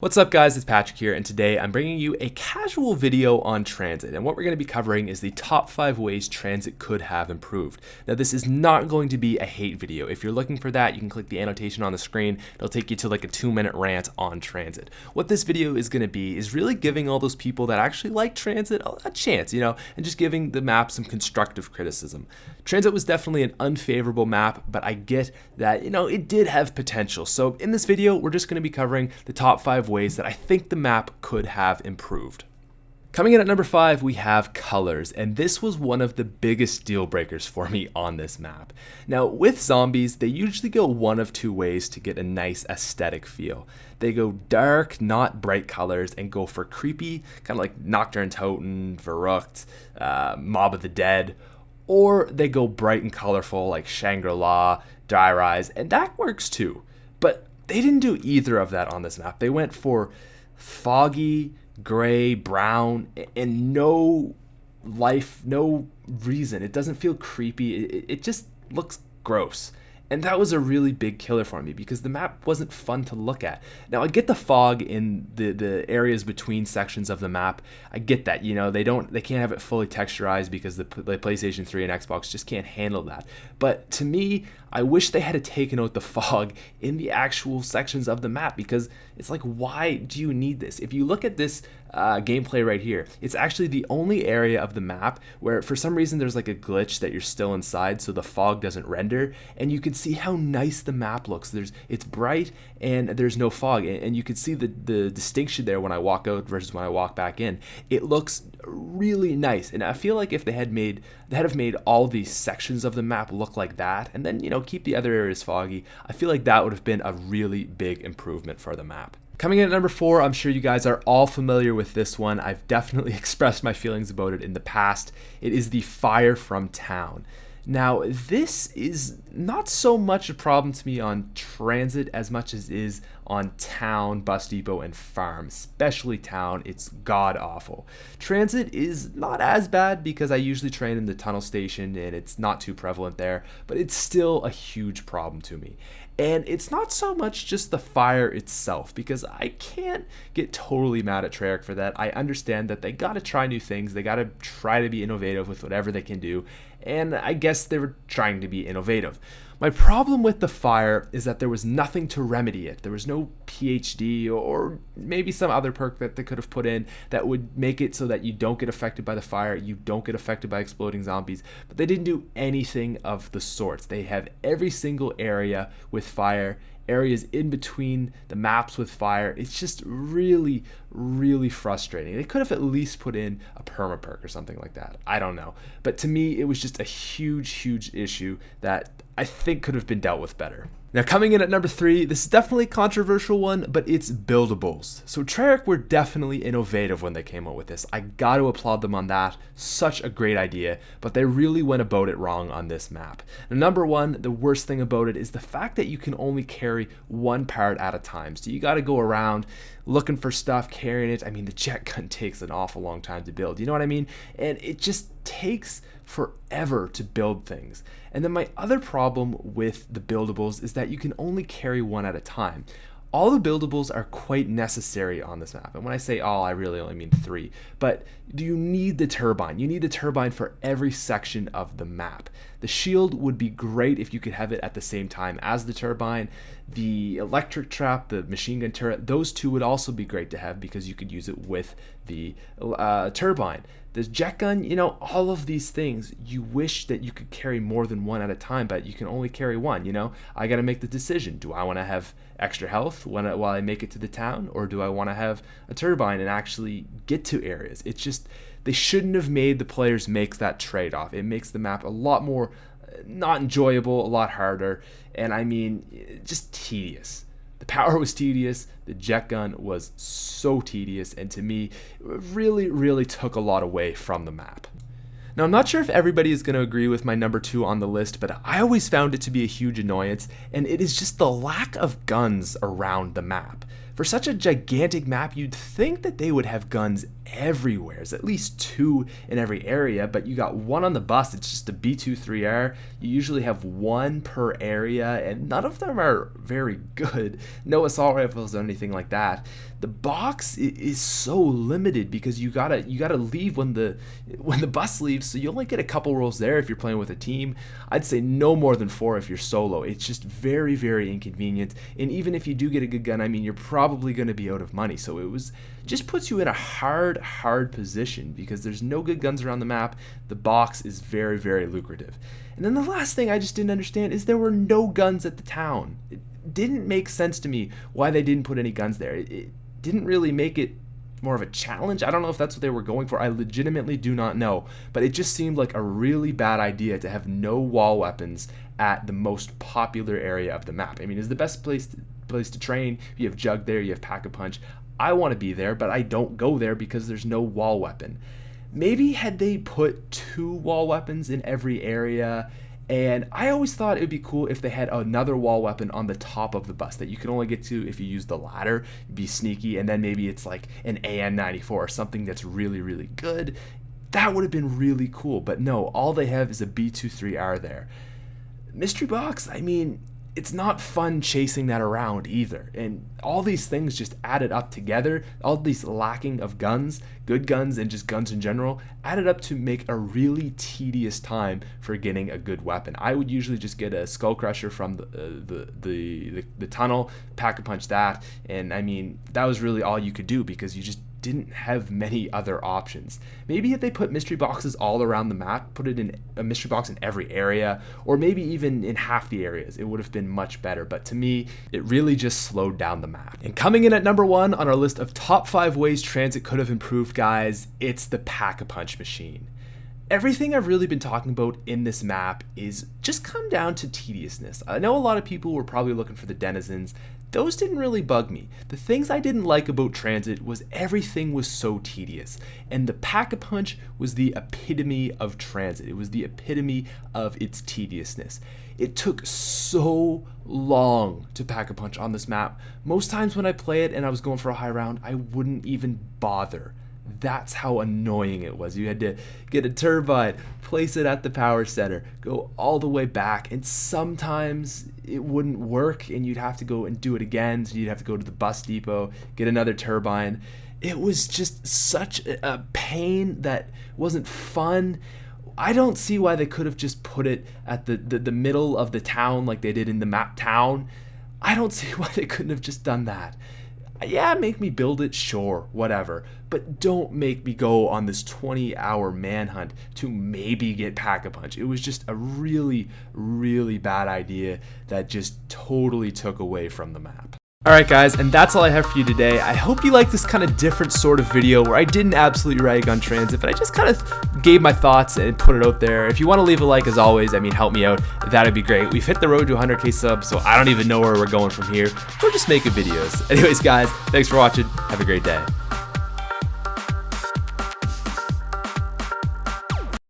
What's up guys, it's Patrick here, and today I'm bringing you a casual video on Tranzit, and what we're going to be covering is the top 5 ways Tranzit could have improved. Now this is not going to be a hate video. If you're looking for that, you can click the annotation on the screen. It'll take you to like a 2-minute rant on Tranzit. What this video is going to be is really giving all those people that actually like Tranzit a chance, and just giving the map some constructive criticism. Tranzit was definitely an unfavorable map, but I get that, it did have potential. So in this video, we're just going to be covering the top 5 ways that I think the map could have improved. Coming in at number 5, we have colors, and this was one of the biggest deal breakers for me on this map. Now, with zombies, they usually go one of 2 ways to get a nice aesthetic feel. They go dark, not bright colors, and go for creepy, kind of like Nocturne Toten, Verrucht, Mob of the Dead, or they go bright and colorful like Shangri-La, Die Rise, and that works too. But they didn't do either of that on this map. They went for foggy, gray, brown, and no life, no reason. It doesn't feel creepy. It just looks gross. And that was a really big killer for me because the map wasn't fun to look at. Now, I get the fog in the areas between sections of the map. I get that, they can't have it fully texturized because the PlayStation 3 and Xbox just can't handle that. But to me, I wish they had taken out the fog in the actual sections of the map because it's like, why do you need this? If you look at this gameplay right here, it's actually the only area of the map where for some reason there's like a glitch that you're still inside, so the fog doesn't render, and you can see how nice the map looks. It's bright and there's no fog, and you can see the distinction there when I walk out versus when I walk back in. It looks really nice, and I feel like if they had made all these sections of the map look like that, and then keep the other areas foggy, I feel like that would have been a really big improvement for the map. Coming in at number 4, I'm sure you guys are all familiar with this one. I've definitely expressed my feelings about it in the past. It is the fire from town. Now, this is not so much a problem to me on Transit as much as it is on town, bus depot, and farm, especially town. It's god-awful. Transit is not as bad because I usually train in the tunnel station and it's not too prevalent there, but it's still a huge problem to me. And it's not so much just the fire itself, because I can't get totally mad at Treyarch for that. I understand that they gotta try new things, they gotta try to be innovative with whatever they can do, and I guess they were trying to be innovative. My problem with the fire is that there was nothing to remedy it. There was no PhD or maybe some other perk that they could have put in that would make it so that you don't get affected by the fire, you don't get affected by exploding zombies, but they didn't do anything of the sorts. They have every single area with fire, areas in between the maps with fire. It's just really, really frustrating. They could have at least put in a perma perk or something like that. I don't know. But to me, it was just a huge, huge issue that I think could have been dealt with better. Now, coming in at number 3, this is definitely a controversial one, but it's buildables. So Treyarch were definitely innovative when they came out with this. I got to applaud them on that. Such a great idea, but they really went about it wrong on this map. Now, number 1, the worst thing about it is the fact that you can only carry one part at a time. So you got to go around looking for stuff, carrying it. I mean, the jet gun takes an awful long time to build. You know what I mean? And it just takes forever to build things. And then my other problem with the buildables is that you can only carry one at a time. All the buildables are quite necessary on this map. And when I say all, I really only mean 3. But you need the turbine. You need the turbine for every section of the map. The shield would be great if you could have it at the same time as the turbine. The electric trap, the machine gun turret, those 2 would also be great to have because you could use it with the turbine. The jet gun, all of these things, you wish that you could carry more than one at a time, but you can only carry one, I got to make the decision. Do I want to have extra health while I make it to the town, or do I want to have a turbine and actually get to areas? It's just, they shouldn't have made the players make that trade-off. It makes the map a lot more not enjoyable, a lot harder, and I mean, just tedious. The power was tedious, the jet gun was so tedious, and to me, it really, really took a lot away from the map. Now, I'm not sure if everybody is going to agree with my number 2 on the list, but I always found it to be a huge annoyance, and it is just the lack of guns around the map. For such a gigantic map, you'd think that they would have guns everywhere. There's at least 2 in every area, but you got 1 on the bus. It's just a B2 3R. You usually have 1 per area, and none of them are very good. No assault rifles or anything like that. The box is so limited because you gotta leave when the bus leaves, so you only get a couple rolls there if you're playing with a team. I'd say no more than 4 if you're solo. It's just very, very inconvenient, and even if you do get a good gun, I mean, you're probably going to be out of money. So it just puts you in a hard position because there's no good guns around the map. The box is very, very lucrative. And then the last thing I just didn't understand is there were no guns at the town. It didn't make sense to me why they didn't put any guns there. It didn't really make it more of a challenge. I don't know if that's what they were going for. I legitimately do not know, but it just seemed like a really bad idea to have no wall weapons at the most popular area of the map. I mean, it's the best place to train. You have Jug there, you have Pack-a-Punch. I want to be there, but I don't go there because there's no wall weapon. Maybe had they put 2 wall weapons in every area, and I always thought it would be cool if they had another wall weapon on the top of the bus that you can only get to if you use the ladder, be sneaky, and then maybe it's like an AN-94 or something that's really, really good. That would have been really cool, but no, all they have is a B2 3R there. Mystery box, I mean, it's not fun chasing that around either, and all these things just added up together, all these lacking of guns, good guns and just guns in general, added up to make a really tedious time for getting a good weapon. I would usually just get a Skull Crusher from the tunnel, Pack-a-Punch that, and I mean, that was really all you could do because you just didn't have many other options. Maybe if they put mystery boxes all around the map, put it in a mystery box in every area, or maybe even in half the areas, it would have been much better. But to me, it really just slowed down the map. And coming in at number 1 on our list of top 5 ways Transit could have improved, guys, it's the Pack-a-Punch machine. Everything I've really been talking about in this map is just come down to tediousness. I know a lot of people were probably looking for the denizens. Those didn't really bug me. The things I didn't like about Transit was everything was so tedious, and the Pack-a-Punch was the epitome of Transit. It was the epitome of its tediousness. It took so long to Pack-a-Punch on this map. Most times when I play it and I was going for a high round, I wouldn't even bother. That's how annoying it was. You had to get a turbine, place it at the power center, go all the way back, and sometimes it wouldn't work and you'd have to go and do it again. So you'd have to go to the bus depot, get another turbine. It was just such a pain that wasn't fun. I don't see why they could have just put it at the middle of the town like they did in the map town. I don't see why they couldn't have just done that. Yeah, make me build it, sure, whatever, but don't make me go on this 20-hour manhunt to maybe get Pack-a-Punch. It was just a really, really bad idea that just totally took away from the map. Alright guys, and that's all I have for you today. I hope you like this kind of different sort of video where I didn't absolutely rag on Transit, but I just kind of gave my thoughts and put it out there. If you want to leave a like, as always, I mean, help me out. That'd be great. We've hit the road to 100k subs, so I don't even know where we're going from here. We're just making videos. Anyways guys, thanks for watching. Have a great day.